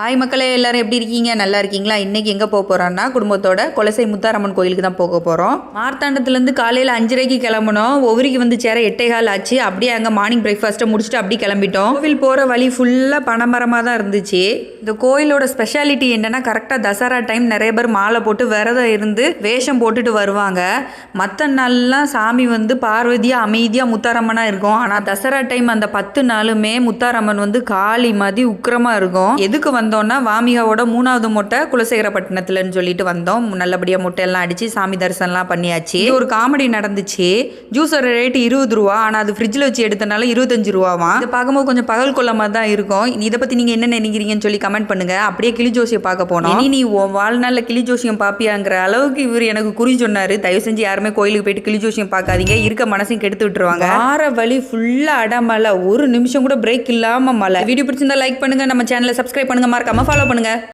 Hi மக்களே, எல்லாரும் எப்படி இருக்கீங்க? நல்லா இருக்கீங்களா? இன்றைக்கி எங்கே போக போகிறோன்னா குடும்பத்தோட குலசை முத்தாரம்மன் கோயிலுக்கு தான் போக போகிறோம். மார்த்தாண்டத்துலேருந்து காலையில் 5:30க்கு கிளம்பணும். ஒவ்வொருக்கு வந்து சேர 8:15 ஆச்சு. அப்படியே அங்கே மார்னிங் பிரேக்ஃபாஸ்ட்டை முடிச்சுட்டு அப்படியே கிளம்பிட்டோம். கோவில் போகிற வழி ஃபுல்லாக பனைமரமாக தான் இருந்துச்சு. இந்த கோயிலோட ஸ்பெஷாலிட்டி என்னென்னா, கரெக்டாக தசரா டைம் நிறைய பேர் மாலை போட்டு விரதம் இருந்து வேஷம் போட்டுட்டு வருவாங்க. மற்ற நாள்லாம் சாமி வந்து பார்வதியாக அமைதியாக முத்தாரம்மனாக இருக்கும். ஆனால் தசரா டைம் அந்த 10 நாளுமே முத்தாரம்மன் வந்து காளி மாதிரி உக்கிரமாக இருக்கும். எதுக்கு வந்தோம்னா, வாமிகாவோட 3வது மொட்டை குலசேகரப்பட்டினத்துலன்னு சொல்லிட்டு வந்தோம். நல்லபடியாக மொட்டையெல்லாம் அடித்து சாமி தரிசனம்லாம் பண்ணியாச்சு. ஒரு காமெடி நடந்துச்சு. ஜூஸோட ரேட்டு 20 ரூபா, ஆனால் அது ஃப்ரிட்ஜில் வச்சு எடுத்தனால 25 ரூபாவாம். இதை பார்க்கும்போது கொஞ்சம் பகல் கொள்ளமாக தான் இருக்கும். இதை பற்றி நீங்கள் என்ன நினைக்கிறீங்கன்னு சொல்லி கமெண்ட் பண்ணுங்க. அப்படியே கிளி ஜோசியை பார்க்க போனோம். நீ வாழ்நாளில் கிளி ஜோசியம் பார்ப்பியாங்கிற அளவுக்கு இவர் எனக்கு குறி சொன்னார். தயவு செஞ்சு யாருமே கோயிலுக்கு போயிட்டு கிளி ஜோசியம் பார்க்காதீங்க. இருக்க மனசையும் கெடுத்து விட்டுருவாங்க. ஆற வழி ஃபுல்லாக அடமலை, ஒரு நிமிஷம் கூட பிரேக் இல்லாமல் மழை. வீடியோ பிடிச்சிருந்தா லைக் பண்ணுங்க, நம்ம சேனலை சப்ஸ்கிரைப் பண்ணுங்க, மறக்காம ஃபாலோ பண்ணுங்க.